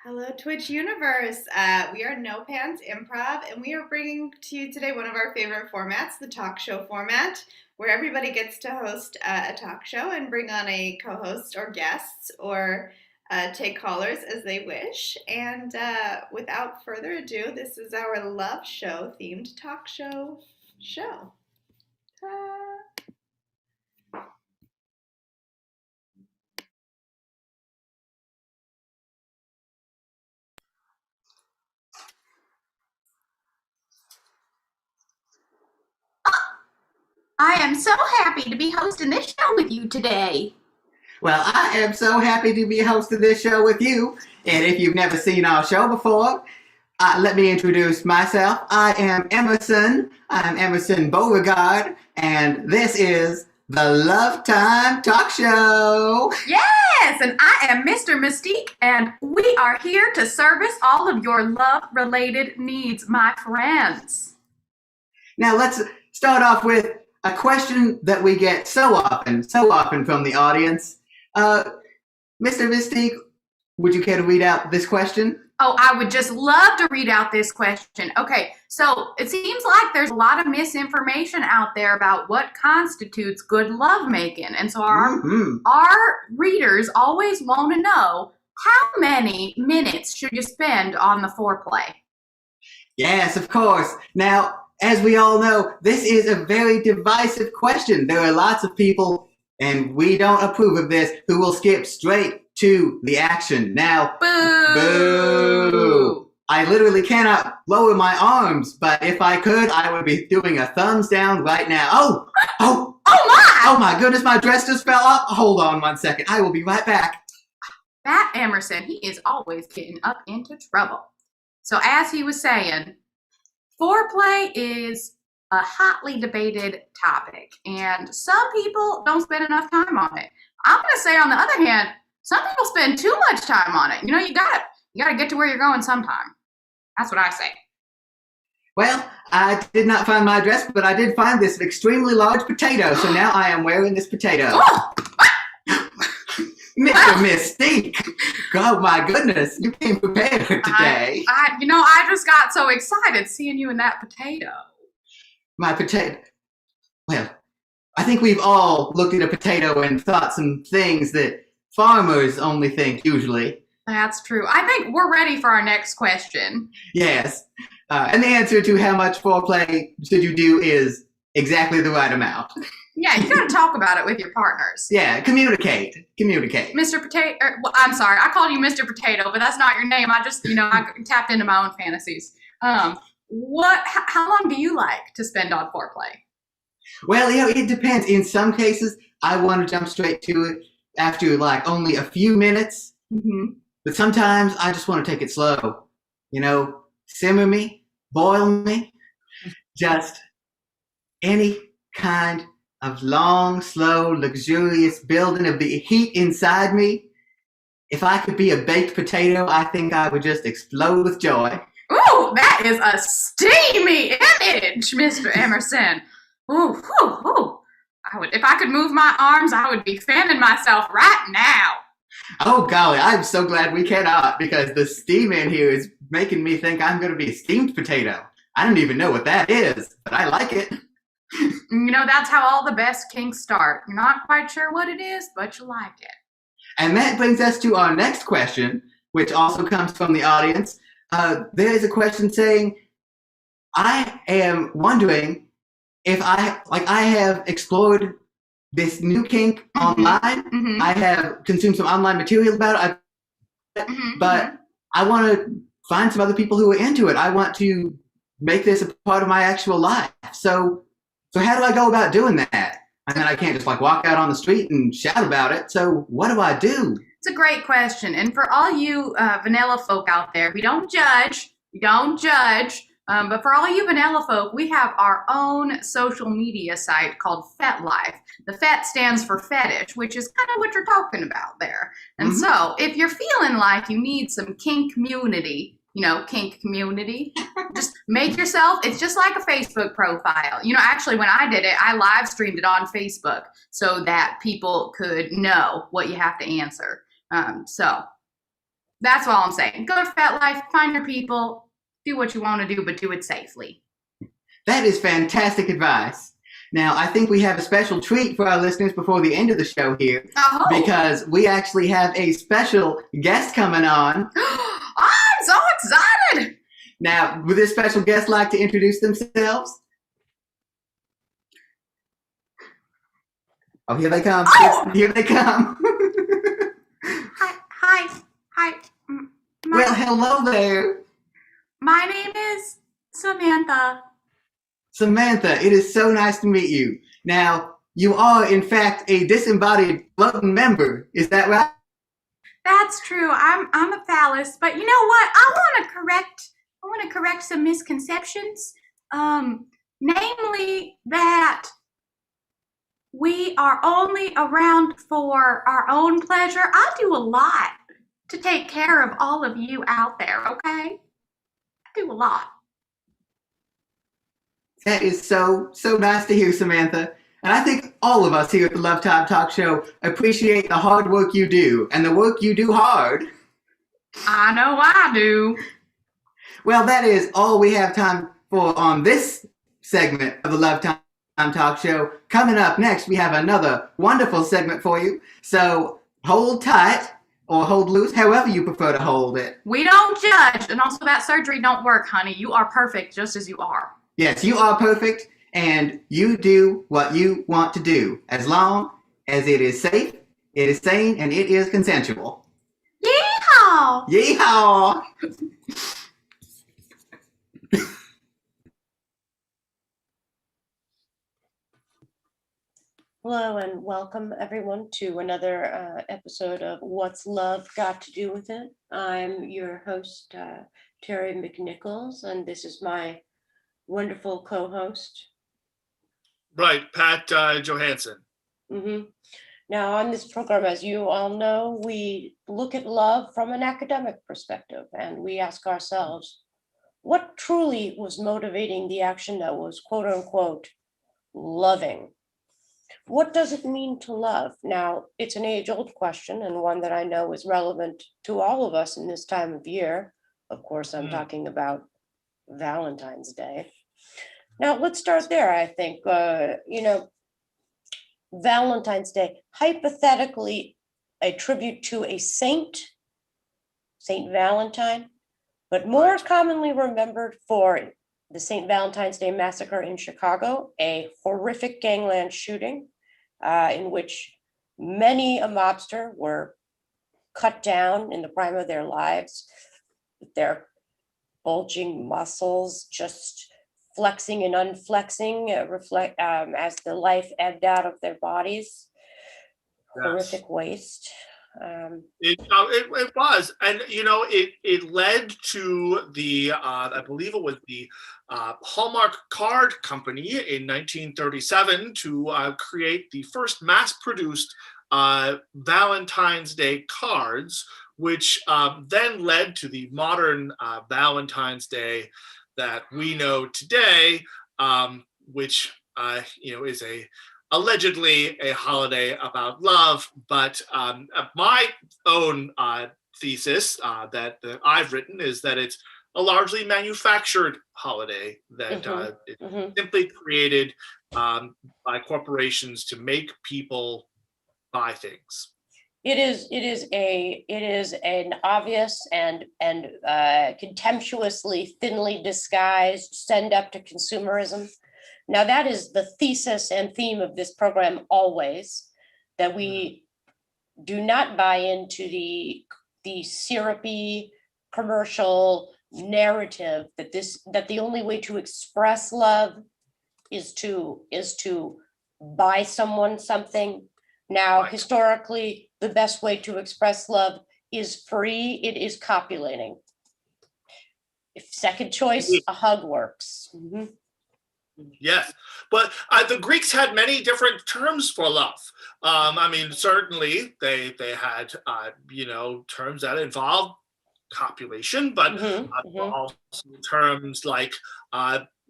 Hello, Twitch universe. We are No Pants Improv, and we are bringing to you today one of our favorite formats, the talk show format, where everybody gets to host a talk show and bring on a co-host or guests or take callers as they wish. And without further ado, this is our love show themed talk show. I am so happy to be hosting this show with you today. Well, I am so happy to be hosting this show with you. And if you've never seen our show before, let me introduce myself. I am Emerson. I'm Emerson Beauregard, and this is the Love Time Talk Show. Yes, and I am Mr. Mystique, and we are here to service all of your love-related needs, my friends. Now let's start off with a question that we get so often from the audience. Mr. Mystique, would you care to read out this question? Oh, I would just love to read out this question. Okay, so it seems like there's a lot of misinformation out there about what constitutes good lovemaking. And so our readers always want to know, how many minutes should you spend on the foreplay? Yes, of course. Now, as we all know, this is a very divisive question. There are lots of people, and we don't approve of this, who will skip straight to the action. Now, boo! I literally cannot lower my arms, but if I could, I would be doing a thumbs down right now. Oh my goodness, my dress just fell off. Hold on 1 second. I will be right back. That Emerson, he is always getting up into trouble. So as he was saying, foreplay is a hotly debated topic, and some people don't spend enough time on it. I'm going to say, on the other hand, some people spend too much time on it. You know, you gotta get to where you're going sometime. That's what I say. Well, I did not find my dress, but I did find this extremely large potato, so now I am wearing this potato. Oh! Mr. Mystique! Oh my goodness, you came prepared today. I just got so excited seeing you in that potato. My potato. Well, I think we've all looked at a potato and thought some things that farmers only think usually. That's true. I think we're ready for our next question. Yes. And the answer to how much foreplay should you do is exactly the right amount. Yeah, you gotta talk about it with your partners. Yeah, communicate. Mr. Potato, I'm sorry, I called you Mr. Potato, but that's not your name. I just, I tapped into my own fantasies. How long do you like to spend on foreplay? Well, it depends. In some cases, I want to jump straight to it after like only a few minutes. Mm-hmm. But sometimes I just want to take it slow. Simmer me, boil me, just any kind of long, slow, luxurious building of the heat inside me. If I could be a baked potato, I think I would just explode with joy. Ooh, that is a steamy image, Mr. Emerson. Ooh. If I could move my arms, I would be fanning myself right now. Oh golly, I'm so glad we cannot, because the steam in here is making me think I'm going to be a steamed potato. I don't even know what that is, but I like it. That's how all the best kinks start. You're not quite sure what it is, but you like it. And that brings us to our next question, which also comes from the audience. There is a question saying, I am wondering if I have explored this new kink online. Mm-hmm. I have consumed some online material about it, but I want to find some other people who are into it. I want to make this a part of my actual life. So how do I go about doing that? I mean, I can't just walk out on the street and shout about it. So what do I do? It's a great question. And for all you vanilla folk out there, we don't judge. But for all you vanilla folk, we have our own social media site called FetLife. The Fet stands for fetish, which is kind of what you're talking about there. And so if you're feeling like you need some kink community, just make yourself, it's just like a Facebook profile. Actually, when I did it, I live streamed it on Facebook so that people could know what you have to answer. So That's all I'm saying. Go to FetLife, find your people, do what you want to do, but do it safely. That is fantastic advice. Now, I think we have a special treat for our listeners before the end of the show here, because we actually have a special guest coming on. I'm so excited! Now, would this special guest like to introduce themselves? Oh, here they come. Oh! Here they come. Hi. Well, hello there. My name is Samantha. Samantha, it is so nice to meet you. Now, you are, in fact, a disembodied floating member. Is that right? That's true. I'm a phallus, but you know what? I want to correct some misconceptions. Namely that we are only around for our own pleasure. I do a lot to take care of all of you out there, okay? I do a lot. That is so nice to hear, Samantha. And I think all of us here at the Love Time Talk Show appreciate the hard work you do, and the work you do hard. I know I do. Well, that is all we have time for on this segment of the Love Time Talk Show. Coming up next, we have another wonderful segment for you. So hold tight or hold loose, however you prefer to hold it. We don't judge, and also that surgery don't work, honey. You are perfect just as you are. Yes, you are perfect, and you do what you want to do, as long as it is safe, it is sane, and it is consensual. Yeehaw! Yeehaw! Hello and welcome everyone to another episode of What's Love Got to Do with It? I'm your host, Terry McNichols, and this is my wonderful co-host. Right, Pat Johansson. Mm-hmm. Now on this program, as you all know, we look at love from an academic perspective, and we ask ourselves, what truly was motivating the action that was quote unquote loving? What does it mean to love? Now, it's an age-old question and one that I know is relevant to all of us in this time of year. Of course, I'm talking about Valentine's Day. Now, let's start there, I think. Valentine's Day, hypothetically a tribute to a saint, Saint Valentine, but more commonly remembered for the St. Valentine's Day Massacre in Chicago, a horrific gangland shooting in which many a mobster were cut down in the prime of their lives, with their bulging muscles just flexing and unflexing, as the life ebbed out of their bodies. Yes. Horrific waste. It was, and it led to the I believe it was the Hallmark Card Company in 1937 to create the first mass-produced Valentine's Day cards, which then led to the modern Valentine's Day that we know today, which is allegedly a holiday about love, but my own thesis that I've written is that it's a largely manufactured holiday that it's simply created by corporations to make people buy things. It is an obvious and contemptuously thinly disguised send up to consumerism. Now, that is the thesis and theme of this program always, that we do not buy into the syrupy commercial narrative that the only way to express love is to buy someone something. Now, historically, the best way to express love is free. It is copulating. If second choice, a hug works. Mm-hmm. Yes, but the Greeks had many different terms for love. Certainly they had terms that involved copulation, but also terms like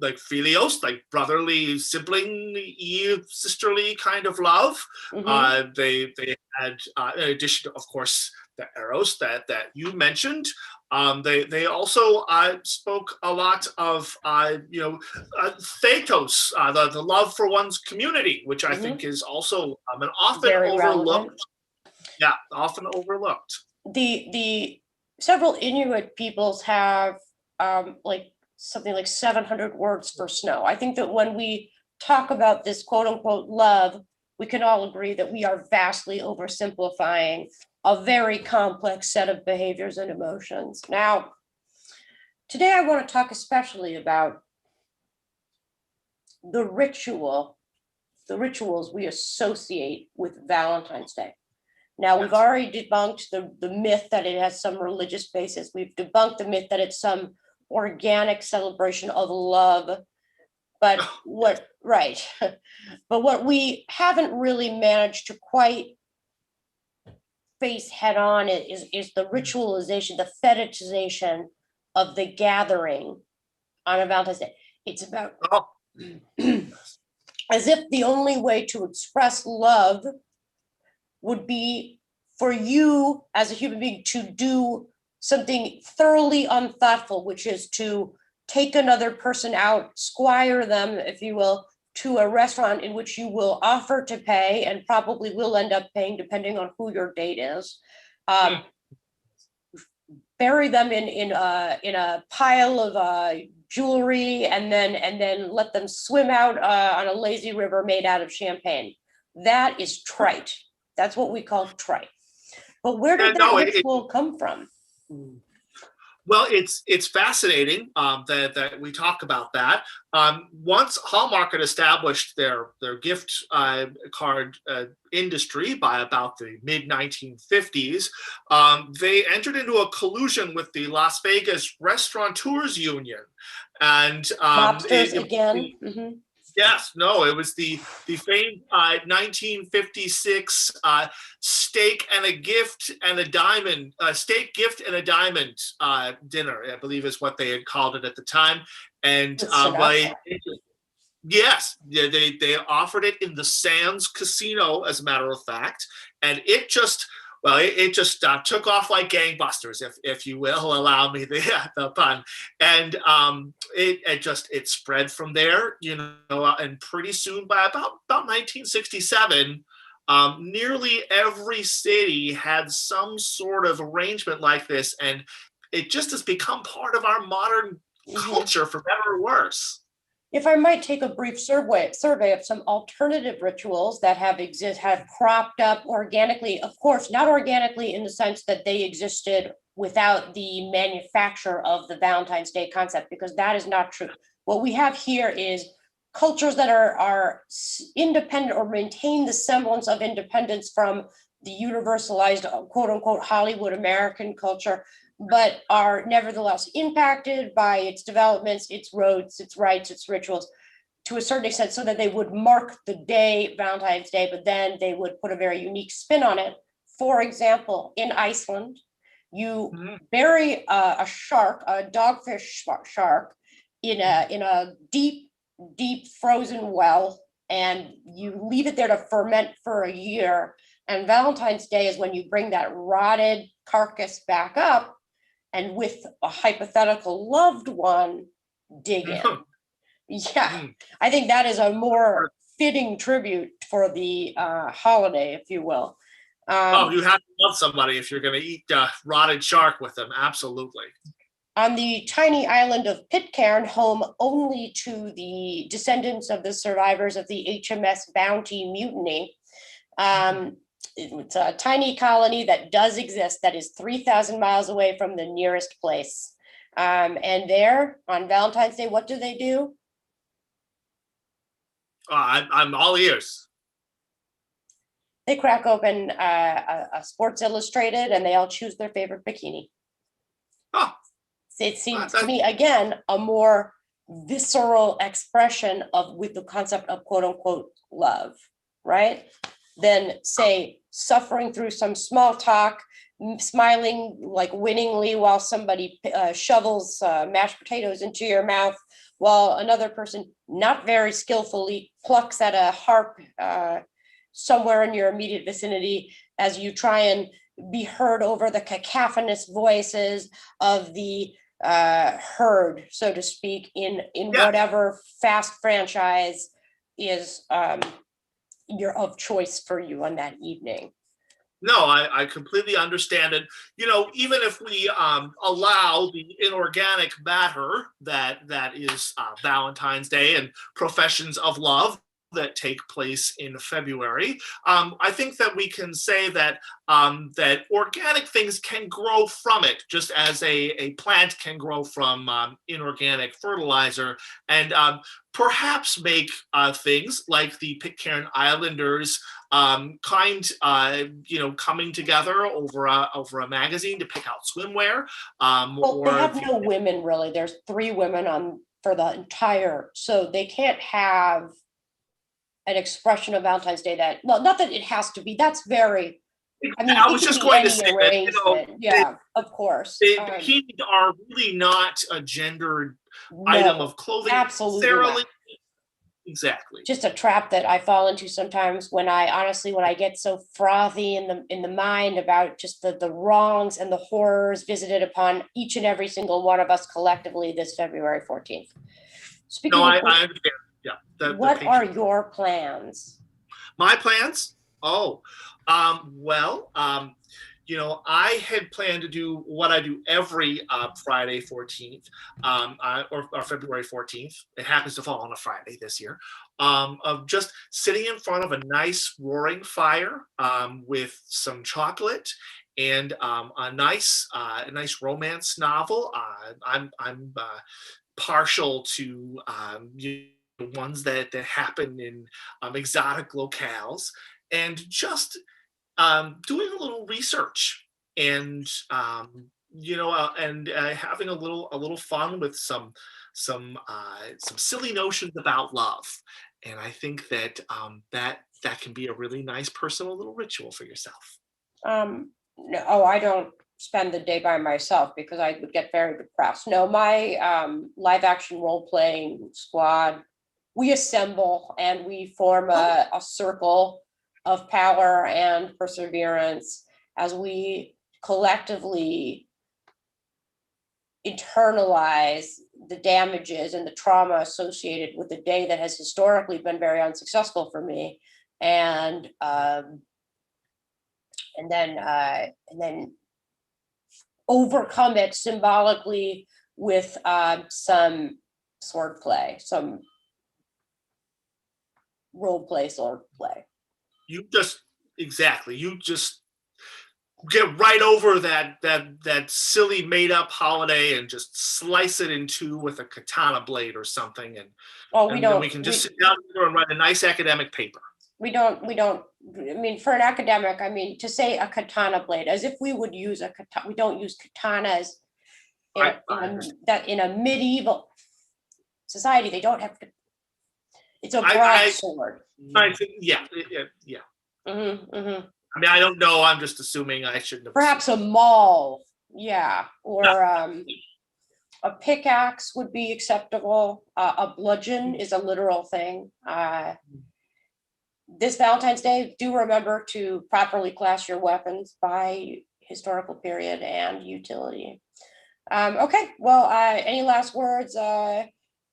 like filios, like brotherly, sibling, sisterly kind of love. They had, in addition to, of course, the eros that you mentioned. They also spoke a lot of thetos, the love for one's community, which I think is also an often Very overlooked. relevant. Yeah, often overlooked. The several Inuit peoples have like something like 700 words for snow. I think that when we talk about this quote unquote love, we can all agree that we are vastly oversimplifying a very complex set of behaviors and emotions. Now, today I want to talk especially about the rituals we associate with Valentine's Day. Now, we've already debunked the myth that it has some religious basis. We've debunked the myth that it's some organic celebration of love. But what we haven't really managed to quite face head on is the ritualization, the fetishization of the gathering on a Valentine's Day. It's about as if the only way to express love would be for you as a human being to do something thoroughly unthoughtful, which is to take another person out, squire them, if you will, to a restaurant in which you will offer to pay and probably will end up paying depending on who your date is. Bury them in a pile of jewelry and then let them swim out on a lazy river made out of champagne. That is trite. That's what we call trite. But where did that ritual come from? Well, it's fascinating that we talk about that. Once Hallmark had established their gift card industry by about the mid-1950s, they entered into a collusion with the Las Vegas Restaurateurs Union. And Mobsters again. Yes, no, it was the famed 1956 steak and a gift and a diamond, steak gift and a diamond dinner, I believe is what they had called it at the time. And they offered it in the Sands Casino, as a matter of fact, and it just took off like gangbusters, if you will allow me the pun. And it spread from there, and pretty soon, by about 1967, nearly every city had some sort of arrangement like this, and it just has become part of our modern culture, for better or worse. If I might take a brief survey of some alternative rituals that have cropped up organically, of course, not organically in the sense that they existed without the manufacture of the Valentine's Day concept, because that is not true. What we have here is cultures that are independent or maintain the semblance of independence from the universalized, quote unquote, Hollywood American culture, but are nevertheless impacted by its developments, its roads, its rites, its rituals, to a certain extent, so that they would mark the day, Valentine's Day, but then they would put a very unique spin on it. For example, in Iceland, you bury a shark, a dogfish shark, in a deep frozen well, and you leave it there to ferment for a year. And Valentine's Day is when you bring that rotted carcass back up, and with a hypothetical loved one, dig in. Yeah, I think that is a more fitting tribute for the holiday, if you will. You have to love somebody if you're going to eat rotted shark with them. Absolutely. On the tiny island of Pitcairn, home only to the descendants of the survivors of the HMS Bounty mutiny, it's a tiny colony that does exist, that is 3,000 miles away from the nearest place. And there, on Valentine's Day, what do they do? I'm all ears. They crack open a Sports Illustrated, and they all choose their favorite bikini. Oh, it seems to me, again, a more visceral expression with the concept of quote unquote love, right? Than say suffering through some small talk, smiling like winningly while somebody shovels mashed potatoes into your mouth, while another person not very skillfully plucks at a harp somewhere in your immediate vicinity as you try and be heard over the cacophonous voices of the herd, so to speak, in Yeah. whatever fast franchise is your of choice for you on that evening. No, I completely understand it. You know, even if we allow the inorganic matter that is Valentine's Day and professions of love that take place in February, I think that we can say that that organic things can grow from it, just as a plant can grow from inorganic fertilizer, and perhaps make things like the Pitcairn Islanders coming together over a magazine to pick out swimwear. Well, they have no women really. There's 3 women on for the entire, so they can't have an expression of Valentine's Day that, well, not that it has to be. That's very. I mean, I was just going to say that, yeah, of course. The bikinis are really not a gendered item of clothing. Absolutely not. Exactly. Just a trap that I fall into sometimes when I get so frothy in the mind about just the wrongs and the horrors visited upon each and every single one of us collectively this February 14th. Speaking I understand. Yeah. What are your plans? My plans? Oh, I had planned to do what I do every Friday 14th, or February 14th. It happens to fall on a Friday this year, of just sitting in front of a nice roaring fire with some chocolate and a nice romance novel. I'm partial to ones that happen in exotic locales, and just doing a little research and having a little fun with some silly notions about love. And I think that that can be a really nice personal little ritual for yourself. No, I don't spend the day by myself because I would get very depressed. No, my live action role playing squad, we assemble and we form a circle of power and perseverance as we collectively internalize the damages and the trauma associated with the day that has historically been very unsuccessful for me, and then overcome it symbolically with some swordplay, some role play, swordplay. You just get right over that silly made up holiday and just slice it in two with a katana blade or something, and then we can just sit down and write a nice academic paper. We don't. I mean, for an academic, to say a katana blade as if we would use a katana. We don't use katanas in a medieval society. They don't have. It's a broadsword. Yeah. Mm-hmm, mm-hmm. I mean, I don't know. I'm just assuming I shouldn't have. Perhaps a maul, yeah, or a pickaxe would be acceptable. A bludgeon is a literal thing. This Valentine's Day, do remember to properly class your weapons by historical period and utility. Okay, well, any last words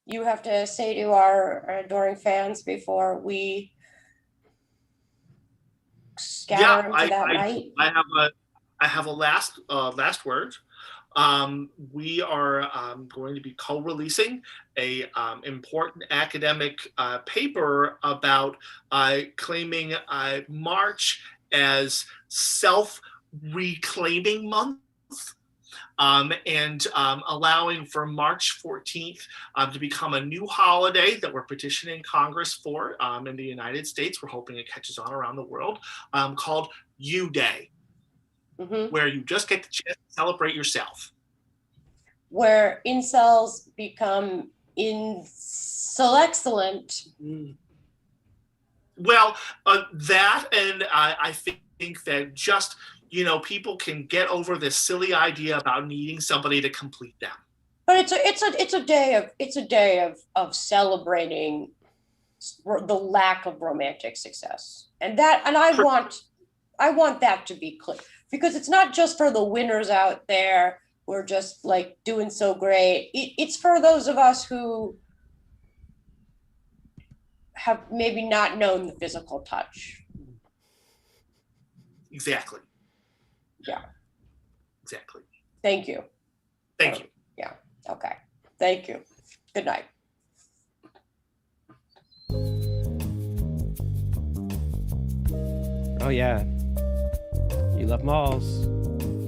you have to say to our adoring fans before we scatter into that night? I have a last word. We are going to be co-releasing a important academic paper about claiming March as self-reclaiming month. And allowing for March 14th to become a new holiday that we're petitioning Congress for in the United States. We're hoping it catches on around the world, called You Day, where you just get the chance to celebrate yourself. Where incels become excellent. Well, that, and I think that just people can get over this silly idea about needing somebody to complete them. But it's a day of celebrating the lack of romantic success, and I want that to be clear, because it's not just for the winners out there who are just like doing so great. It's for those of us who have maybe not known the physical touch. Exactly. Yeah. Exactly. Thank you. Thank you. Yeah. Okay. Thank you. Good night. Oh yeah, you love malls,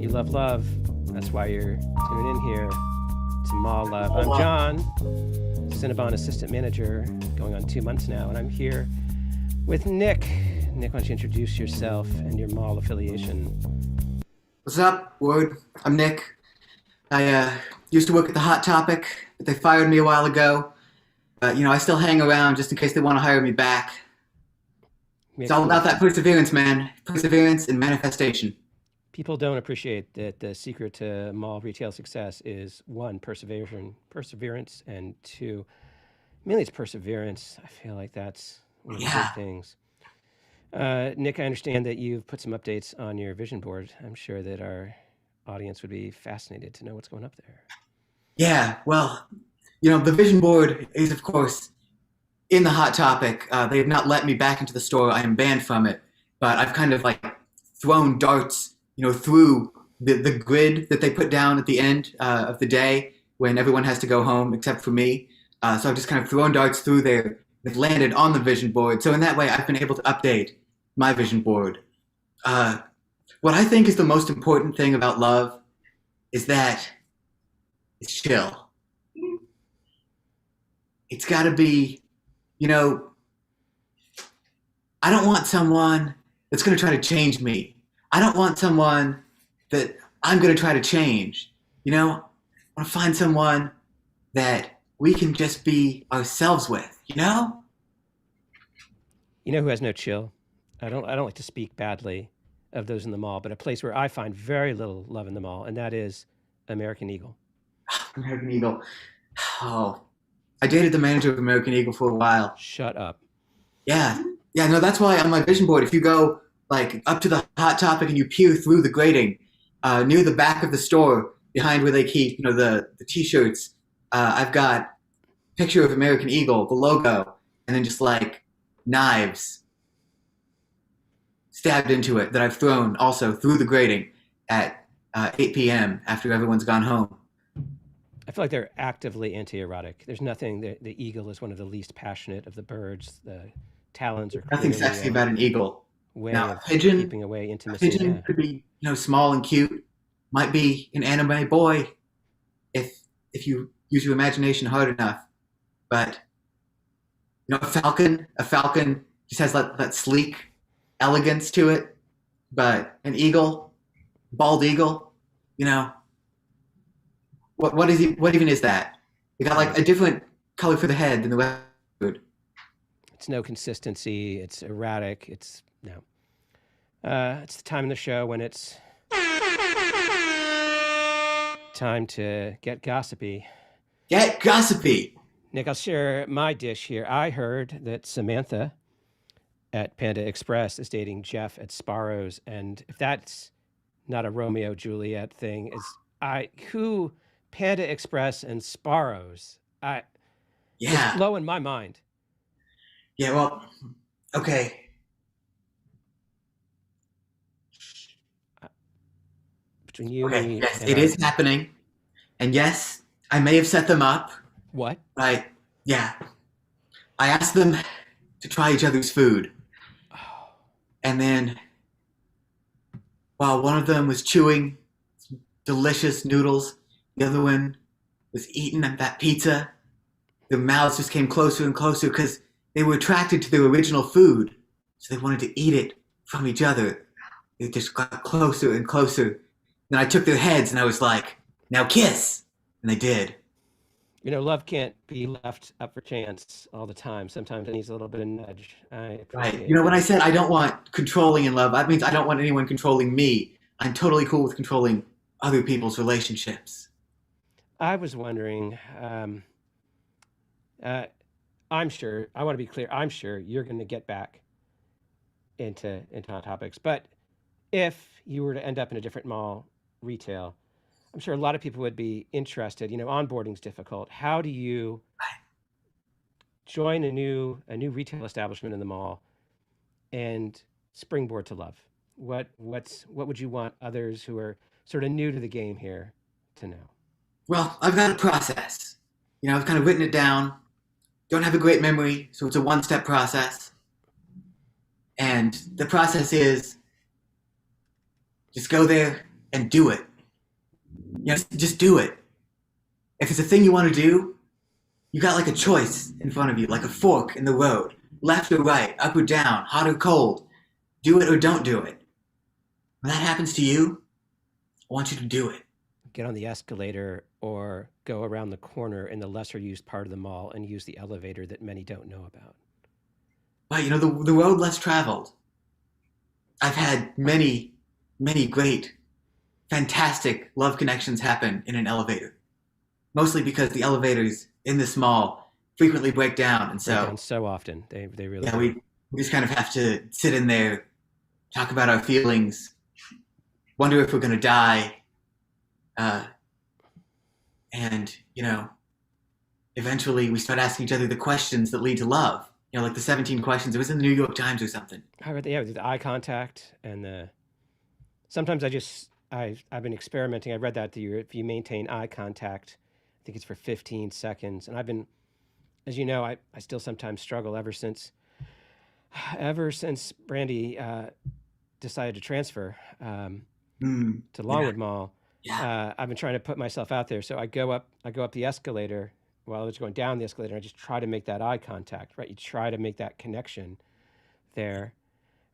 you love love. That's why you're tuning in here to Mall Love. I'm John, Cinnabon Assistant Manager, going on 2 months now, and I'm here with Nick. Nick, why don't you introduce yourself and your mall affiliation? What's up, Ward? I'm Nick. I used to work at the Hot Topic, but they fired me a while ago. But, I still hang around just in case they want to hire me back. It's all about that perseverance, man. Perseverance and manifestation. People don't appreciate that the secret to mall retail success is, one, perseverance, and two, mainly it's perseverance. I feel like that's one of the big things. Nick, I understand that you've put some updates on your vision board. I'm sure that our audience would be fascinated to know what's going up there. Yeah, well, the vision board is, of course, in the Hot Topic. They have not let me back into the store. I am banned from it. But I've kind of thrown darts, through the grid that they put down at the end of the day when everyone has to go home except for me. So I've just kind of thrown darts through there. They've landed on the vision board. So in that way, I've been able to update my vision board. What I think is the most important thing about love is that it's chill. It's got to be, I don't want someone that's going to try to change me. I don't want someone that I'm going to try to change. I want to find someone that we can just be ourselves with, You know who has no chill? I don't like to speak badly of those in the mall, but a place where I find very little love in the mall, and that is American Eagle. American Eagle. Oh, I dated the manager of American Eagle for a while. Shut up. Yeah, no, that's why on my vision board, if you go up to the Hot Topic and you peer through the grating, near the back of the store, behind where they keep, the T-shirts, I've got a picture of American Eagle, the logo, and then just knives stabbed into it that I've thrown also through the grating at 8 p.m. after everyone's gone home. I feel like they're actively anti-erotic. There's nothing. The eagle is one of the least passionate of the birds. The talons are nothing sexy about an eagle. Way now, of pigeon, keeping away intimacy. A pigeon could be, small and cute. Might be an anime boy if you use your imagination hard enough. But a falcon just has that sleek elegance to it. But an eagle, bald eagle, what even is that? You got a different color for the head than the rest of the food. It's no consistency. It's erratic. It's the time in the show when it's time to get gossipy. Get gossipy. Nick, I'll share my dish here. I heard that Samantha at Panda Express is dating Jeff at Sparrow's, and if that's not a Romeo Juliet thing, who Panda Express and Sparrow's? It's blowing my mind. Yeah, well, okay. Between you and me. Yes, it is happening. And yes, I may have set them up. What? Right. Yeah. I asked them to try each other's food. And then, while one of them was chewing delicious noodles, the other one was eating that pizza, their mouths just came closer and closer because they were attracted to their original food. So they wanted to eat it from each other. They just got closer and closer. Then I took their heads and I was like, now kiss. And they did. Love can't be left up for chance all the time. Sometimes it needs a little bit of nudge. Right. When I said I don't want controlling in love, that means I don't want anyone controlling me. I'm totally cool with controlling other people's relationships. I was wondering, I'm sure, I want to be clear, I'm sure you're going to get back into Hot Topics. But if you were to end up in a different mall retail, I'm sure a lot of people would be interested. You know, onboarding's difficult. How do you join a new retail establishment in the mall and springboard to love? What would you want others who are sort of new to the game here to know? Well, I've got a process. I've kind of written it down. Don't have a great memory, so it's a one-step process. And the process is just go there and do it. Just do it. If it's a thing you want to do, you got like a choice in front of you, like a fork in the road, left or right, up or down, hot or cold. Do it or don't do it. When that happens to you, I want you to do it. Get on the escalator or go around the corner in the lesser used part of the mall and use the elevator that many don't know about. Right, the road less traveled. I've had many, many great, fantastic love connections happen in an elevator. Mostly because the elevators in this mall frequently break down. And Break down so often. They really yeah, do. we just kind of have to sit in there, talk about our feelings, wonder if we're going to die. And, eventually we start asking each other the questions that lead to love. Like the 17 questions. It was in the New York Times or something. I read the eye contact and sometimes I've been experimenting. I read that if you maintain eye contact, I think it's for 15 seconds. And I've been, as you know, I still sometimes struggle ever since Brandy decided to transfer to Longwood Mall. Yeah. I've been trying to put myself out there. So I go up the escalator while I was going down the escalator. And I just try to make that eye contact, right? You try to make that connection there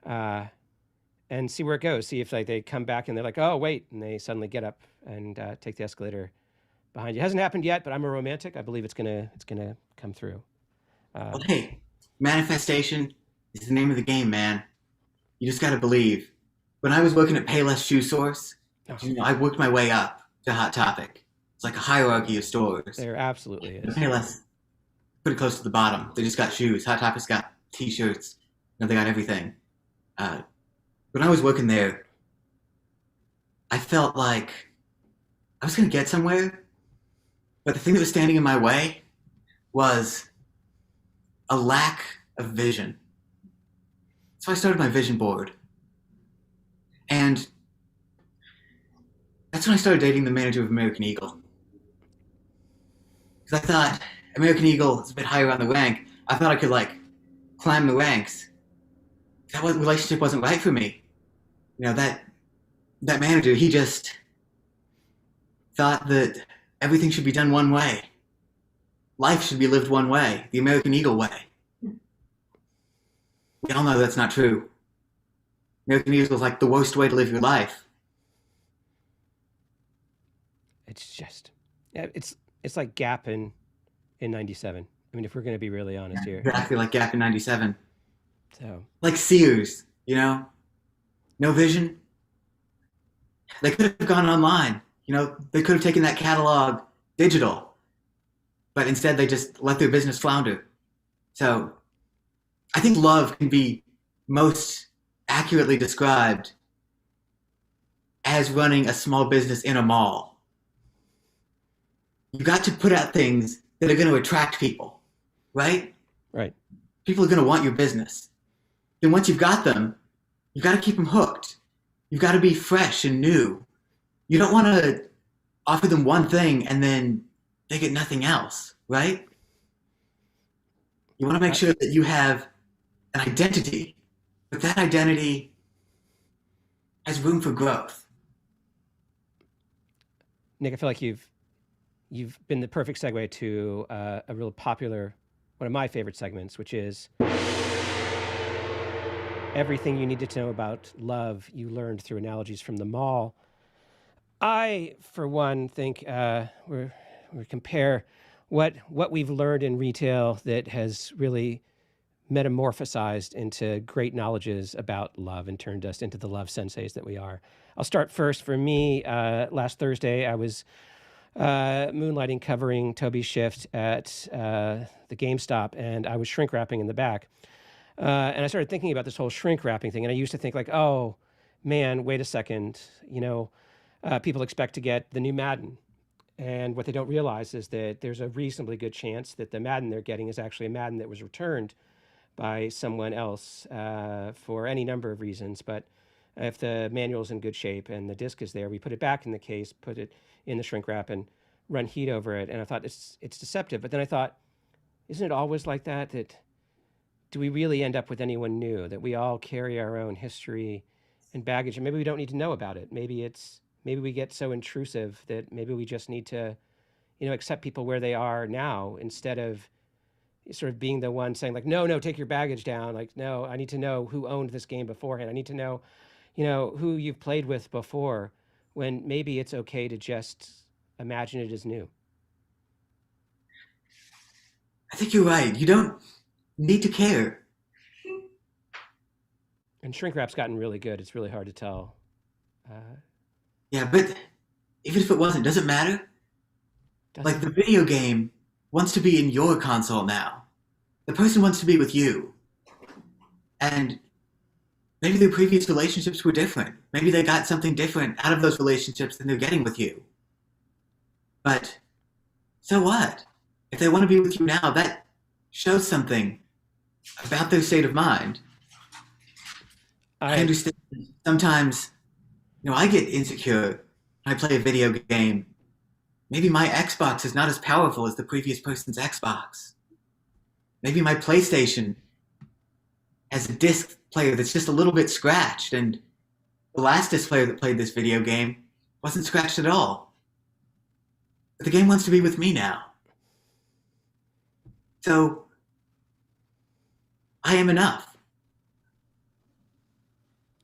and see where it goes. See if they come back and they're like, oh, wait. And they suddenly get up and take the escalator behind you. It hasn't happened yet, but I'm a romantic. I believe it's gonna come through. Okay. Manifestation is the name of the game, man. You just got to believe. When I was working at Payless Shoe Source, I worked my way up to Hot Topic. It's like a hierarchy of stores. There absolutely is. Payless, pretty close to the bottom. They just got shoes. Hot Topic's got T-shirts. They got everything. When I was working there, I felt like I was going to get somewhere, but the thing that was standing in my way was a lack of vision. So I started my vision board. And that's when I started dating the manager of American Eagle. Because I thought American Eagle is a bit higher on the rank. I thought I could climb the ranks. That relationship wasn't right for me. That manager, he just thought that everything should be done one way. Life should be lived one way, the American Eagle way. We all know that's not true. American Eagle is like the worst way to live your life. It's just, it's like Gap in '97. I mean, if we're going to be really honest here. Exactly like Gap in '97. So. Like Sears, no vision. They could have gone online. They could have taken that catalog digital, but instead they just let their business flounder. So I think love can be most accurately described as running a small business in a mall. You got to put out things that are going to attract people, right? Right. People are going to want your business. Then once you've got them, you've got to keep them hooked. You've got to be fresh and new. You don't want to offer them one thing and then they get nothing else, right? You want to make sure that you have an identity, but that identity has room for growth. Nick, I feel like you've been the perfect segue to a real popular, one of my favorite segments, which is everything you needed to know about love you learned through analogies from the mall. I, for one, think we compare what we've learned in retail that has really metamorphosized into great knowledges about love and turned us into the love senseis that we are. I'll start first. For me, last Thursday, I was moonlighting covering Toby's shift at the GameStop, and I was shrink wrapping in the back. And I started thinking about this whole shrink wrapping thing. And I used to think like, oh, man, wait a second. People expect to get the new Madden. And what they don't realize is that there's a reasonably good chance that the Madden they're getting is actually a Madden that was returned by someone else for any number of reasons. But if the manual's in good shape and the disc is there, we put it back in the case, put it in the shrink wrap, and run heat over it. And I thought it's deceptive. But then I thought, isn't it always like that? That do we really end up with anyone new? That we all carry our own history and baggage, and maybe we don't need to know about it. Maybe we get so intrusive that maybe we just need to, accept people where they are now instead of sort of being the one saying like, no, take your baggage down. Like, no, I need to know who owned this game beforehand. I need to know, who you've played with before, when maybe it's okay to just imagine it as new. I think you're right. You don't need to care. And shrink wrap's gotten really good. It's really hard to tell. Yeah, but even if it wasn't, does it matter? Like the video game wants to be in your console now. The person wants to be with you. And maybe their previous relationships were different. Maybe they got something different out of those relationships than they're getting with you. But so what? If they want to be with you now, that shows something about their state of mind. I understand sometimes, I get insecure when I play a video game. Maybe my Xbox is not as powerful as the previous person's Xbox. Maybe my PlayStation has a disc player that's just a little bit scratched, and the last disc player that played this video game wasn't scratched at all. But the game wants to be with me now. So, I am enough.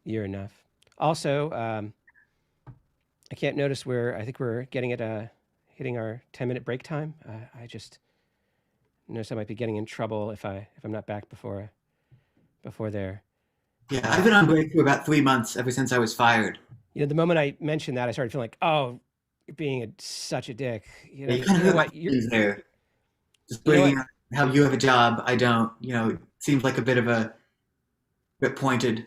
You're enough. Also, I can't notice I think we're hitting our 10-minute break time. I just notice I might be getting in trouble if I'm not back before there. Yeah, I've been on break for about 3 months ever since I was fired. The moment I mentioned that, I started feeling like, oh, you're being such a dick. You kind of hurt my feelings there. Just bringing up how you have a job, I don't. It seems like a bit pointed.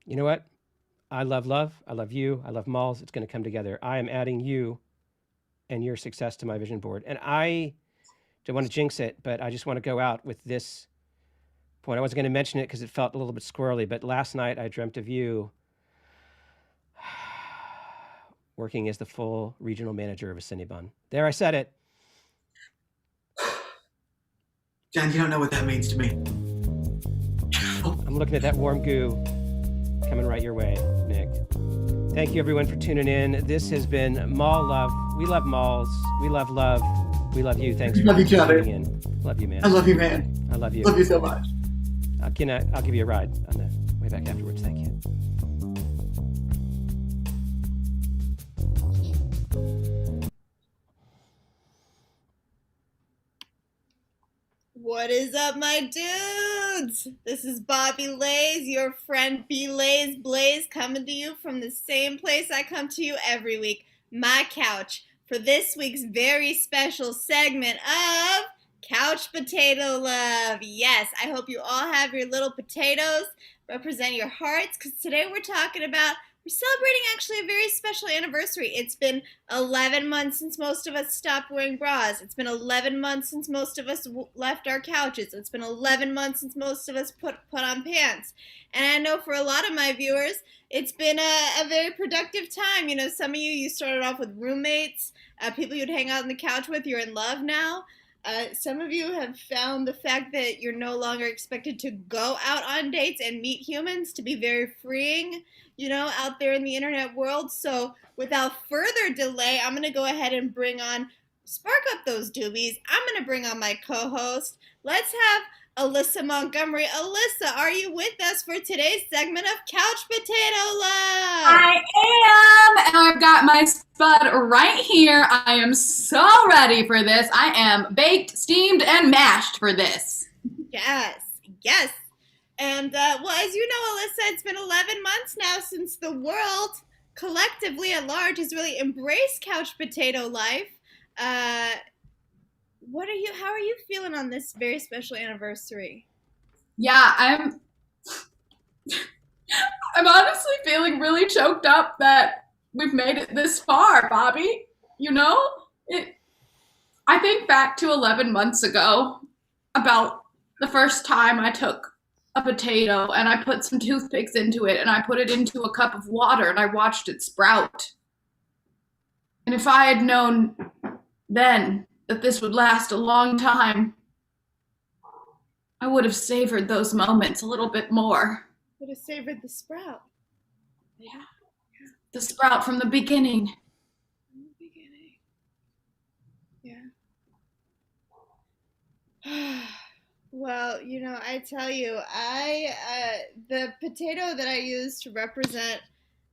You know what? I love love. I love you. I love malls. It's going to come together. I am adding you and your success to my vision board. And I don't want to jinx it, but I just want to go out with this point. I wasn't going to mention it because it felt a little bit squirrely, but last night I dreamt of you working as the full regional manager of a Cinnabon. There, I said it. John, you don't know what that means to me. I'm looking at that warm goo coming right your way, Nick. Thank you, everyone, for tuning in. This has been Mall Love. We love malls. We love love. We love you. Thanks for tuning in. Love you, man. I love you, man. I love you. Love you so much. I'll give you a ride on the way back afterwards. Thank you. What is up, my dudes? This is Bobby Lays, your friend B-Lays Blaze, coming to you from the same place I come to you every week, my couch, for this week's very special segment of Couch Potato Love. Yes, I hope you all have your little potatoes, represent your hearts, because today we're celebrating actually a very special anniversary. It's been 11 months since most of us stopped wearing bras. It's been 11 months since most of us left our couches. It's been 11 months since most of us put on pants. And I know for a lot of my viewers, it's been a very productive time. Some of you started off with roommates, people you'd hang out on the couch with. You're in love now. Some of you have found the fact that you're no longer expected to go out on dates and meet humans to be very freeing, out there in the internet world. So without further delay, I'm going to go ahead and spark up those doobies. I'm going to bring on my co-host. Let's have Alyssa Montgomery. Alyssa, are you with us for today's segment of Couch Potato Love? I am, and I've got my spud right here. I am so ready for this. I am baked, steamed, and mashed for this. Yes, yes. And, well, as you know, Alyssa, it's been 11 months now since the world, collectively at large, has really embraced couch potato life. How are you feeling on this very special anniversary? Yeah, I'm honestly feeling really choked up that we've made it this far, Bobby. You know, I think back to 11 months ago about the first time I took a potato and I put some toothpicks into it and I put it into a cup of water and I watched it sprout. And if I had known then that this would last a long time, I would have savored those moments a little bit more. Would have savored the sprout. Yeah. The sprout from the beginning. From the beginning. Yeah. Well, you know, I tell you, the potato that I used to represent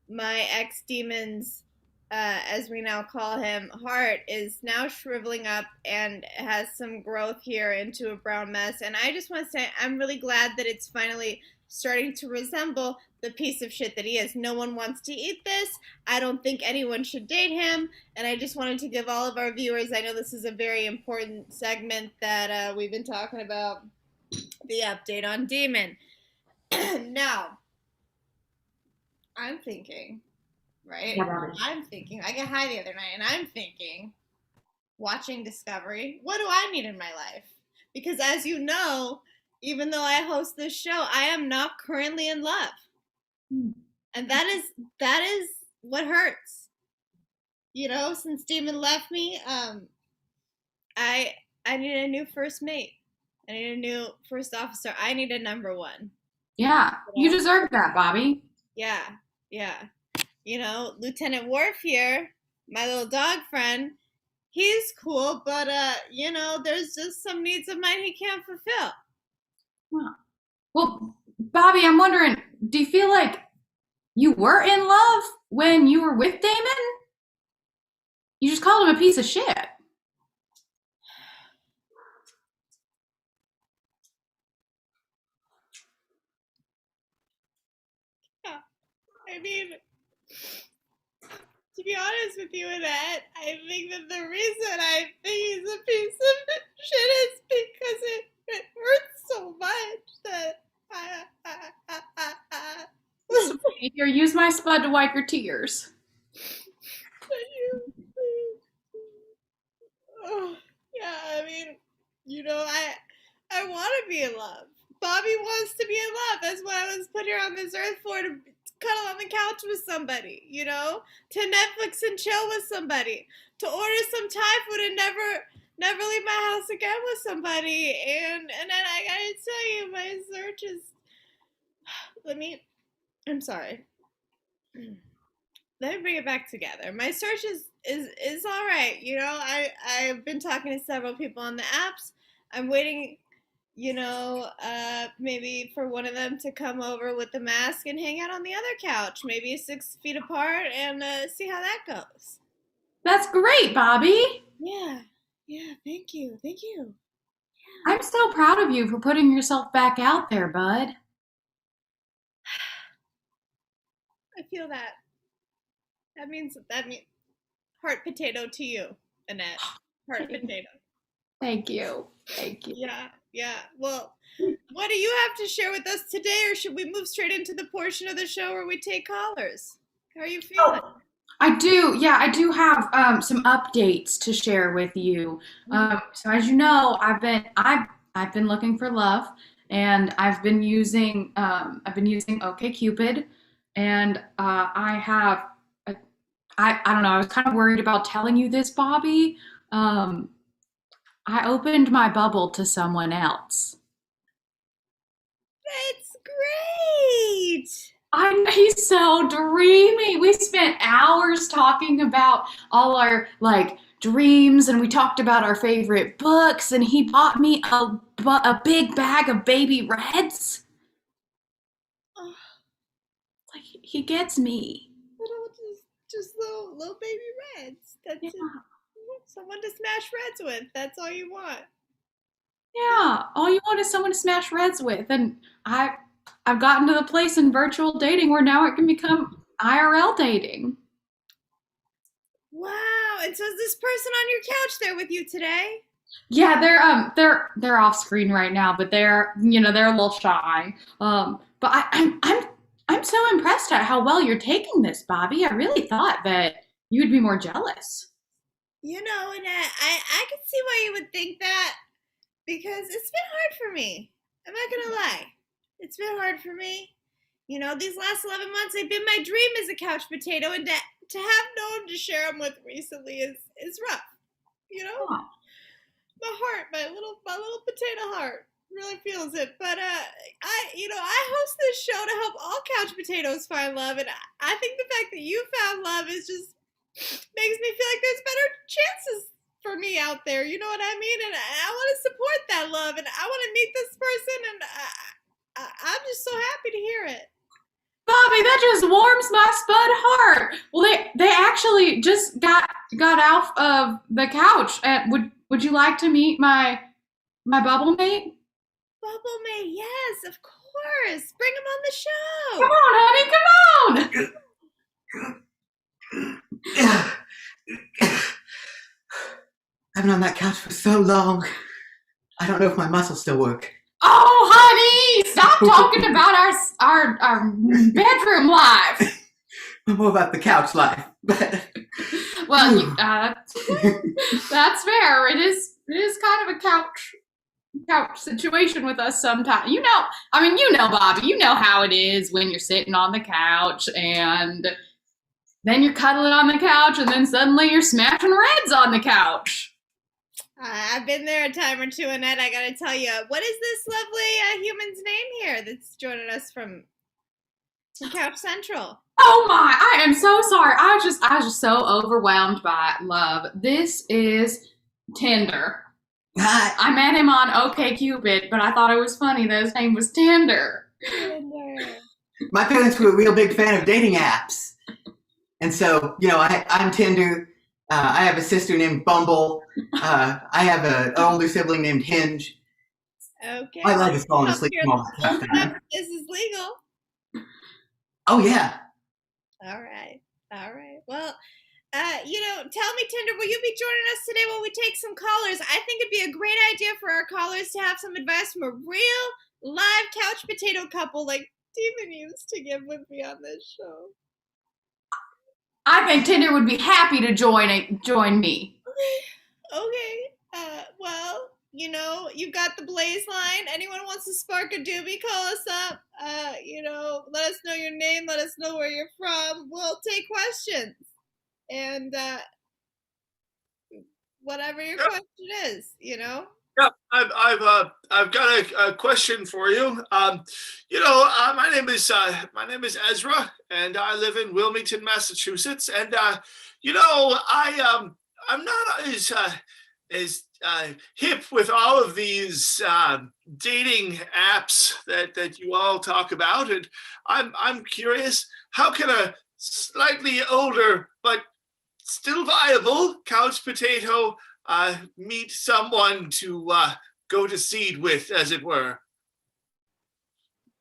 my ex-demon's, as we now call him, heart is now shriveling up and has some growth here into a brown mess. And I just want to say I'm really glad that it's finally starting to resemble the piece of shit that he is. No one wants to eat this. I don't think anyone should date him. And I just wanted to give all of our viewers, I know this is a very important segment that we've been talking about, the update on Demon. Now, I'm thinking, right? Yeah, I'm thinking, I got high the other night, and I'm thinking, watching Discovery, what do I need in my life? Because as you know, even though I host this show, I am not currently in love. And that is what hurts. You know, since Demon left me, I need a new first mate. I need a new first officer. I need a number one. Yeah, you deserve that, Bobby. Yeah. You know, Lieutenant Worf here, my little dog friend, he's cool, but, you know, there's just some needs of mine he can't fulfill. Huh. Well, Bobby, I'm wondering, do you feel like you were in love when you were with Damon? You just called him a piece of shit. Yeah. I mean, to be honest with you, Annette, I think that the reason I think he's a piece of shit is because it hurts so much that Here, use my spud to wipe your tears. Oh, yeah, I mean, you know, I want to be in love. Bobby wants to be in love. That's what I was put here on this earth for, to cuddle on the couch with somebody, you know, to Netflix and chill with somebody, to order some Thai food and never leave my house again with somebody. And then I gotta tell you, my search is. I'm sorry. Let me bring it back together. My search is all right. You know, I've been talking to several people on the apps. I'm waiting, you know, maybe for one of them to come over with the mask and hang out on the other couch, maybe 6 feet apart, and see how that goes. That's great, Bobby. Yeah, thank you. Yeah. I'm so proud of you for putting yourself back out there, bud. I feel that. That means heart potato to you, Annette. Heart potato. Thank you. Yeah. Well, what do you have to share with us today, or should we move straight into the portion of the show where we take callers? How are you feeling? Oh, I do have some updates to share with you. So as you know, I've been looking for love, and I've been using OkCupid, and I don't know, I was kind of worried about telling you this, Bobby. I opened my bubble to someone else. That's great. He's so dreamy. We spent hours talking about all our dreams, and we talked about our favorite books, and he bought me a big bag of baby reds. Oh, Like he gets me. little, just little baby reds. That's Yeah. someone to smash reds with. That's all you want. Yeah, all you want is someone to smash reds with, and I've gotten to the place in virtual dating where now it can become IRL dating. Wow. And so is this person on your couch there with you today? Yeah, they're off screen right now, but they're they're a little shy. But I'm so impressed at how well you're taking this, Bobby. I really thought that you would be more jealous. You know, and I can see why you would think that, because it's been hard for me. I'm not gonna lie. It's been hard for me. You know, these last 11 months, they've been my dream as a couch potato, and to have no one to share them with recently is rough. You know, Oh. my heart, my little potato heart really feels it. But I host this show to help all couch potatoes find love, and I think the fact that you found love is just makes me feel like there's better chances for me out there. You know what I mean? And I want to support that love, and I want to meet this person, and I'm just so happy to hear it. Bobby, that just warms my spud heart. Well, they actually just got off of the couch. Would you like to meet my bubble mate? Bubble mate, yes, of course. Bring him on the show. Come on, honey, come on. I've been on that couch for so long. I don't know if my muscles still work. Oh, honey, stop talking about our bedroom life. More about the couch life. Well, that's fair. It is kind of a couch situation with us sometimes. You know, Bobby, you know how it is when you're sitting on the couch and then you're cuddling on the couch and then suddenly you're smashing reds on the couch. I've been there a time or two, Annette. I gotta tell you, what is this lovely human's name here that's joining us from Couch Central? Oh my! I am so sorry. I was just so overwhelmed by love. This is Tinder. I met him on OkCupid, but I thought it was funny that his name was Tinder. My parents were a real big fan of dating apps, and so I'm Tinder. I have a sister named Bumble. I have an older sibling named Hinge. Okay. My leg is falling asleep from all that stuff. This is legal. Oh yeah. All right. Well, tell me, Tinder, will you be joining us today while we take some callers? I think it'd be a great idea for our callers to have some advice from a real live couch potato couple like Demon used to give with me on this show. I think Tinder would be happy to join me. Okay. Well, you've got the Blaze line. Anyone wants to spark a doobie, call us up. Let us know your name. Let us know where you're from. We'll take questions. And whatever your question is, Yeah, I've got a question for you. My name is Ezra, and I live in Wilmington, Massachusetts. And I'm not as hip with all of these dating apps that you all talk about, and I'm curious, how can a slightly older but still viable couch potato meet someone to go to seed with, as it were?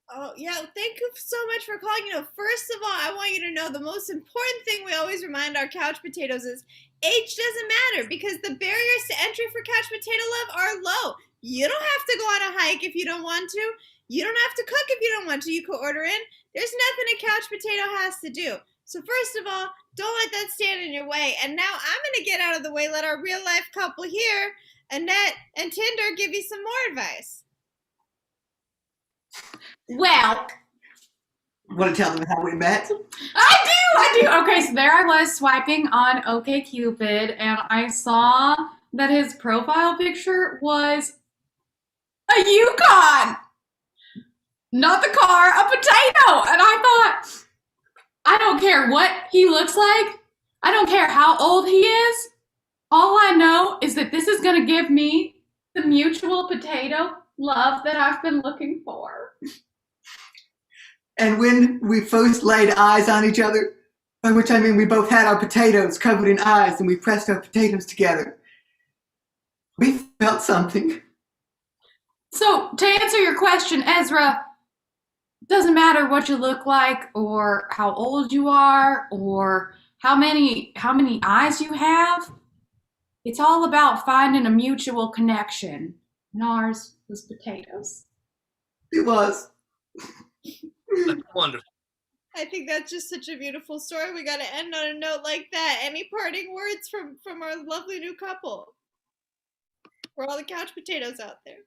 Oh, yeah. Thank you so much for calling. First of all, I want you to know the most important thing we always remind our couch potatoes is age doesn't matter, because the barriers to entry for couch potato love are low. You don't have to go on a hike if you don't want to. You don't have to cook if you don't want to. You could order in. There's nothing a couch potato has to do. So first of all, don't let that stand in your way. And now I'm going to get out of the way, let our real life couple here, Annette and Tinder, give you some more advice. Well, Want to tell them how we met? I do. Okay, so there I was swiping on OkCupid, and I saw that his profile picture was a Yukon. not the car, a potato. And I thought, I don't care what he looks like. I don't care how old he is. All I know is that this is going to give me the mutual potato love that I've been looking for. And when we first laid eyes on each other, by which I mean we both had our potatoes covered in eyes and we pressed our potatoes together, we felt something. So, to answer your question, Ezra, doesn't matter what you look like or how old you are or how many eyes you have. It's all about finding a mutual connection. And ours was potatoes. It was. That's wonderful. I think that's just such a beautiful story. We got to end on a note like that. Any parting words from our lovely new couple? For all the couch potatoes out there.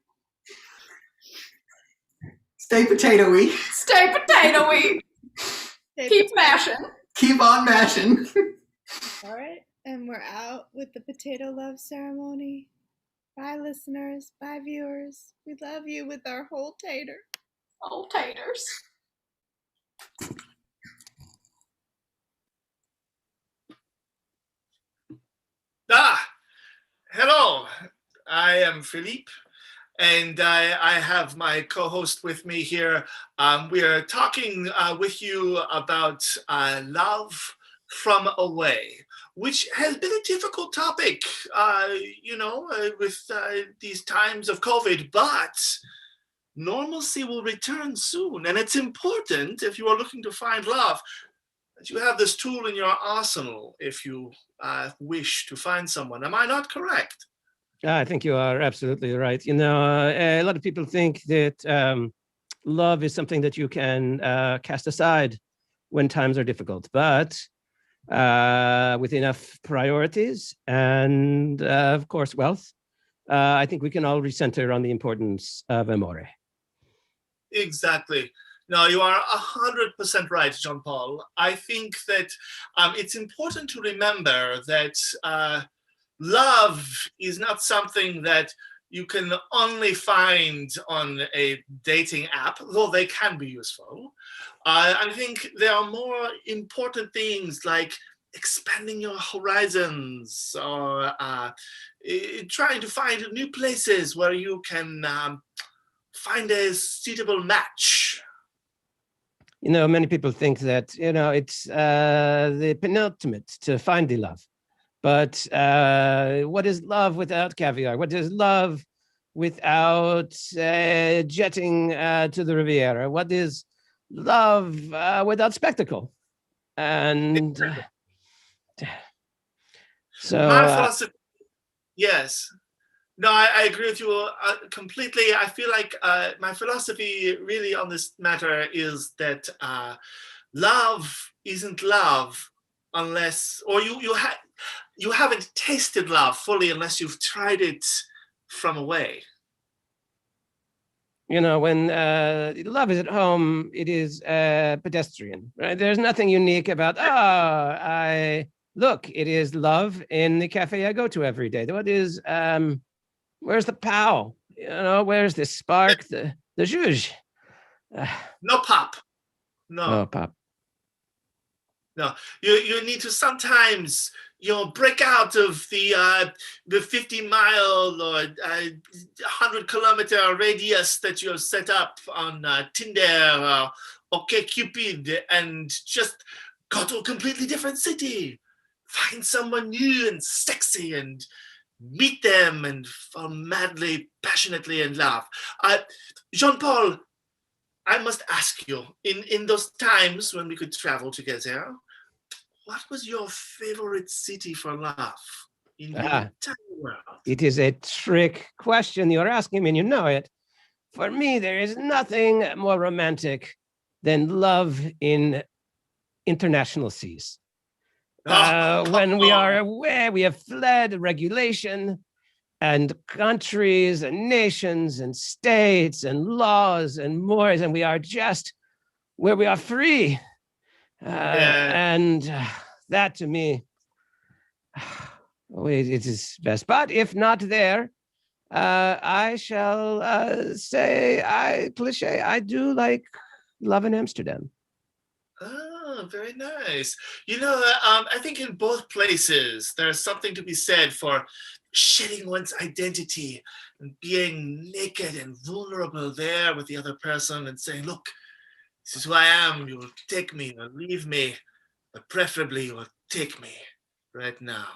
Stay potato-y. Stay potato-y. Keep mashing. Keep on mashing. All right. And we're out with the potato love ceremony. Bye, listeners. Bye, viewers. We love you with our whole tater. Whole taters. Hello. I am Philippe, and I have my co-host with me here. We are talking with you about love from away, which has been a difficult topic, with these times of COVID, but normalcy will return soon. And it's important, if you are looking to find love, that you have this tool in your arsenal if you wish to find someone. Am I not correct? I think you are absolutely right. A lot of people think that love is something that you can cast aside when times are difficult, but with enough priorities and, of course, wealth, I think we can all recenter on the importance of amore. Exactly. No, you are 100% right, Jean-Paul. I think that it's important to remember that love is not something that you can only find on a dating app, though they can be useful. I think there are more important things like expanding your horizons or trying to find new places where you can find a suitable match. Many people think that, it's the penultimate to find the love. But what is love without caviar? What is love without jetting to the Riviera? What is love without spectacle? And so... My philosophy, yes. No, I agree with you completely. I feel like my philosophy really on this matter is that love isn't love unless, or you haven't tasted love fully unless you've tried it from away. When love is at home, it is pedestrian, right? There's nothing unique about, look, it is love in the cafe I go to every day. What is... where's the pow? Where's the spark, the zhuzh? No pop. No pop. No, you need to sometimes, break out of the 50-mile or 100-kilometer radius that you have set up on Tinder or OkCupid and just go to a completely different city. Find someone new and sexy and meet them and fall madly, passionately in love. Jean-Paul, I must ask you, in those times when we could travel together, what was your favorite city for love in the entire world? It is a trick question you're asking me, and you know it. For me, there is nothing more romantic than love in international seas. When we are aware, we have fled regulation and countries and nations and states and laws and mores, and we are just where we are free. And that to me, it is best. But if not there, I shall say, cliche, I do like love in Amsterdam. Oh, very nice. I think in both places there's something to be said for shedding one's identity and being naked and vulnerable there with the other person and saying, look, this is who I am. You will take me or leave me, but preferably you will take me right now.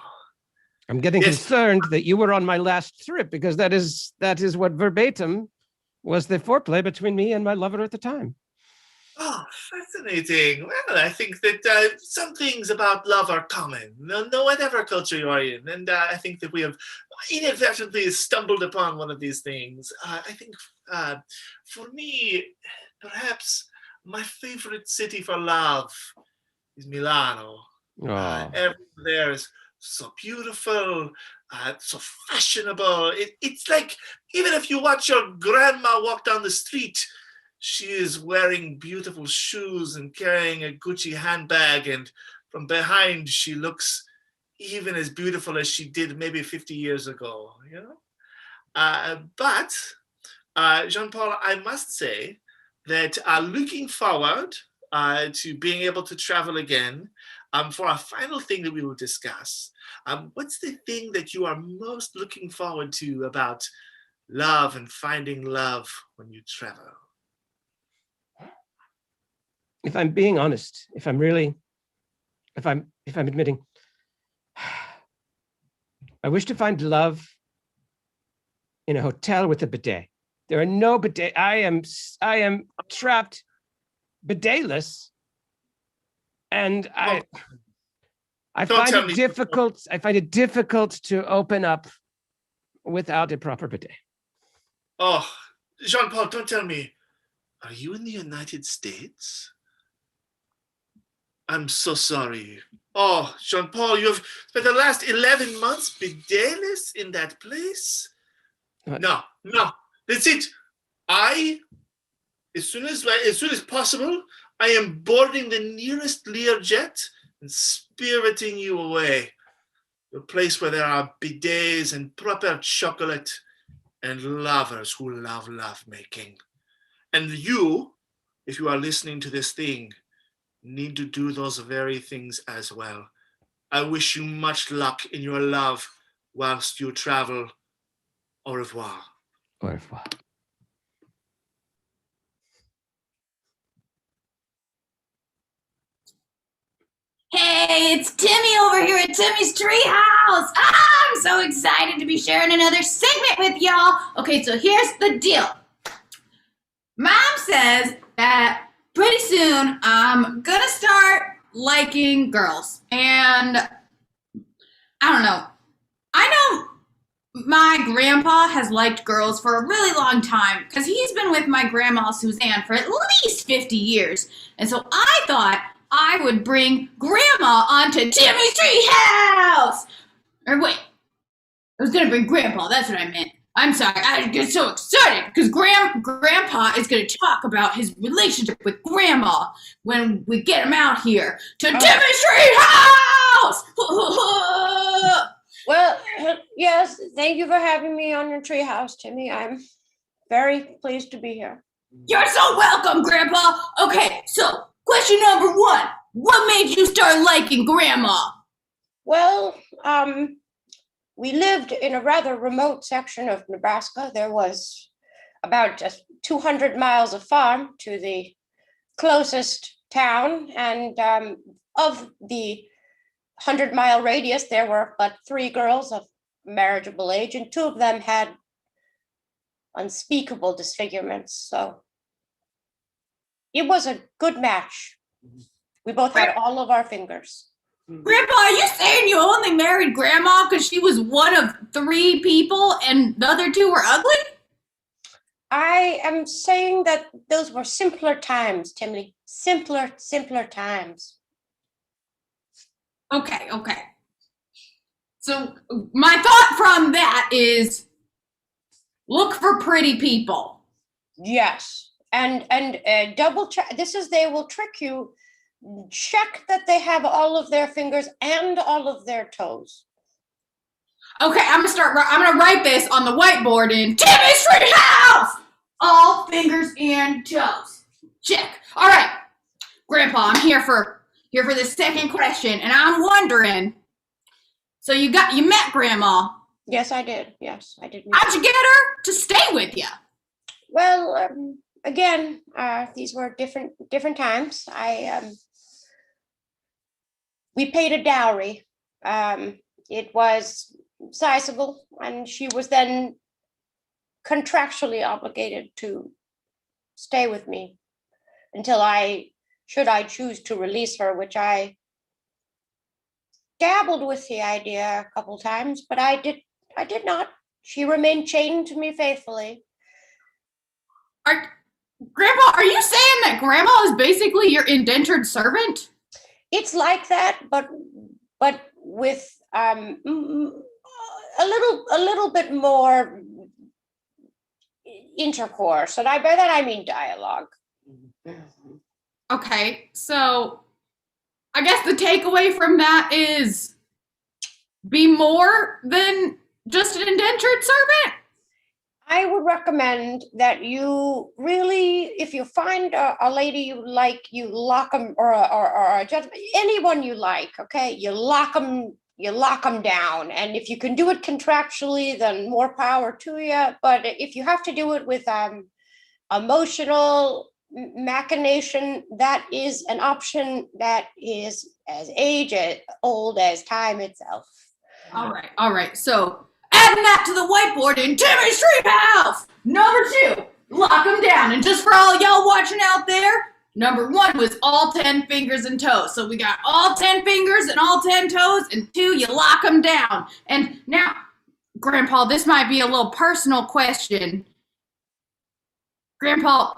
I'm getting Yes. concerned that you were on my last trip, because that is what verbatim was the foreplay between me and my lover at the time. Oh, fascinating. Well, I think that some things about love are common, no whatever culture you are in. And I think that we have inadvertently stumbled upon one of these things. I think for me, perhaps my favorite city for love is Milano. Oh, Everyone there is so beautiful, so fashionable. It's like, even if you watch your grandma walk down the street, she is wearing beautiful shoes and carrying a Gucci handbag, and from behind she looks even as beautiful as she did maybe 50 years ago, But Jean-Paul, I must say that looking forward to being able to travel again, for our final thing that we will discuss, what's the thing that you are most looking forward to about love and finding love when you travel? if I'm being honest, if I'm admitting, I wish to find love in a hotel with a bidet. There are no bidet. I am trapped bidetless, and I find it difficult. I find it difficult to open up without a proper bidet. Oh, Jean-Paul, don't tell me. Are you in the United States? I'm so sorry. Oh, Jean-Paul, you have spent the last 11 months bidetless in that place? No, that's it. As soon as possible, I am boarding the nearest Learjet and spiriting you away to a place where there are bidets and proper chocolate and lovers who love lovemaking. And you, if you are listening to this thing, need to do those very things as well. I wish you much luck in your love whilst you travel. Au revoir. Au revoir. Hey, it's Timmy over here at Timmy's Treehouse. I'm so excited to be sharing another segment with y'all. Okay, so here's the deal. Mom says that pretty soon I'm gonna start liking girls. And I don't know. I know my grandpa has liked girls for a really long time because he's been with my grandma Suzanne for at least 50 years. And so I thought I would bring Grandma onto Timmy's Treehouse. Or wait, I was gonna bring Grandpa. That's what I meant. I'm sorry. I get so excited because Grandpa is gonna talk about his relationship with Grandma when we get him out here to Timmy's Treehouse. Well, yes, thank you for having me on your treehouse, Timmy. I'm very pleased to be here. You're so welcome, Grandpa. Okay, so question number one. What made you start liking Grandma? Well, we lived in a rather remote section of Nebraska. There was about just 200 miles of farm to the closest town, and of the 100-mile radius, there were but 3 girls of marriageable age, and 2 of them had unspeakable disfigurements. So it was a good match. We both had all of our fingers. Grandpa, are you saying you only married Grandma because she was one of 3 people and the other 2 were ugly? I am saying that those were simpler times, Timmy. Simpler times. Okay. So my thought from that is look for pretty people. Yes, and double check. They will trick you. Check that they have all of their fingers and all of their toes. Okay, I'm gonna write this on the whiteboard in Timmy's Treehouse. All fingers and toes. Check. All right, Grandpa, I'm here for the second question, and I'm wondering. So you met Grandma. Yes, I did. Yes, I did. How'd you get her to stay with you? Well, again, these were different times. We paid a dowry. It was sizable, and she was then contractually obligated to stay with me until should I choose to release her, which I dabbled with the idea a couple times, but I did not. She remained chained to me faithfully. Grandpa, are you saying that Grandma is basically your indentured servant? It's like that, but with a little bit more intercourse, and by that I mean dialogue. Okay, so I guess the takeaway from that is be more than just an indentured servant. I would recommend that you really, if you find a lady you like, you lock them, or a gentleman, anyone you like, okay, you lock them down. And if you can do it contractually, then more power to you. But if you have to do it with emotional machination, that is an option that is as old as time itself. All right. So adding that to the whiteboard in Timmy's Treehouse. Number 2, lock them down. And just for all y'all watching out there, number 1 was all 10 fingers and toes. So we got all 10 fingers and all 10 toes, and 2, you lock them down. And now, Grandpa, this might be a little personal question. Grandpa,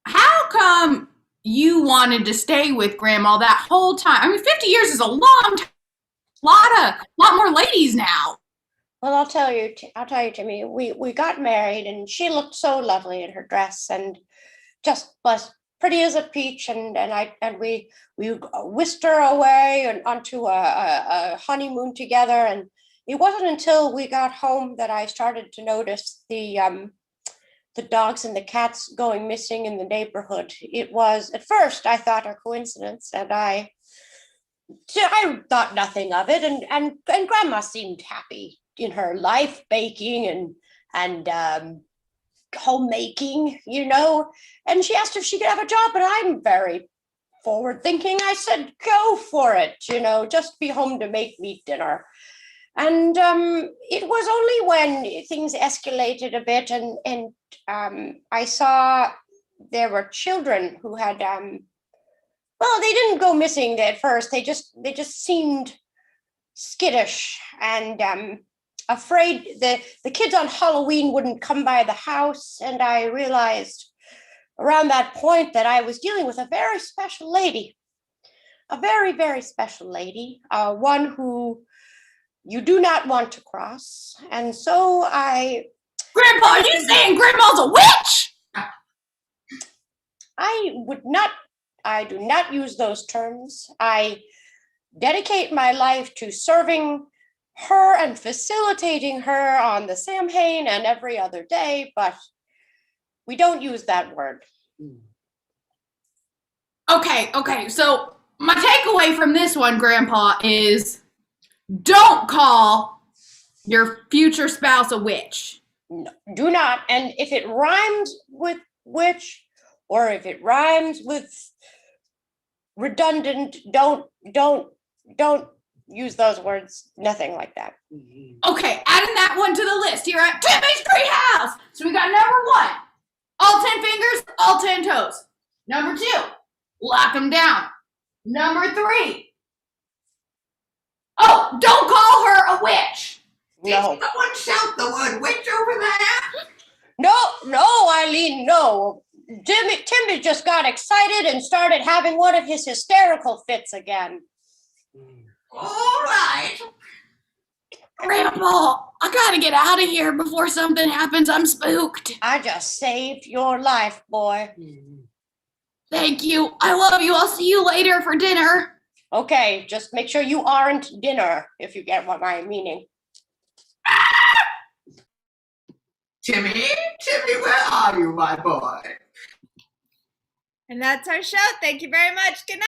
how come you wanted to stay with Grandma that whole time? I mean, 50 years is a long time. Lot more ladies now. Well, I'll tell you, Timmy. We got married, and she looked so lovely in her dress, and just was pretty as a peach. And we whisked her away and onto a honeymoon together. And it wasn't until we got home that I started to notice the dogs and the cats going missing in the neighborhood. It was, at first, I thought a coincidence, and I thought nothing of it, and Grandma seemed happy in her life, baking and homemaking, and she asked if she could have a job, and I'm very forward thinking. I said, go for it, just be home to make me dinner. And it was only when things escalated a bit, and I saw there were children who had well, they didn't go missing at first. They just seemed skittish and afraid that the kids on Halloween wouldn't come by the house. And I realized around that point that I was dealing with a very special lady, a very, very special lady, one who you do not want to cross. And so Grandpa, are you saying Grandma's a witch? I do not use those terms. I dedicate my life to serving her and facilitating her on the Samhain and every other day, but we don't use that word. Okay. So my takeaway from this one, Grandpa, is don't call your future spouse a witch. No, do not. And if it rhymes with witch, or if it rhymes with redundant, don't use those words. Nothing like that. Okay, adding that one to the list here at Timmy's Treehouse. So we got number 1, all 10 fingers, all 10 toes. Number 2, lock them down. Number 3, don't call her a witch. No. Did someone shout the word witch over there? No, Eileen, no. Timmy just got excited and started having one of his hysterical fits again. All right. Grandpa, I gotta get out of here before something happens. I'm spooked. I just saved your life, boy. Thank you. I love you. I'll see you later for dinner. Okay, just make sure you aren't dinner, if you get what I'm meaning. Timmy, where are you, my boy? And that's our show. Thank you very much. Good night.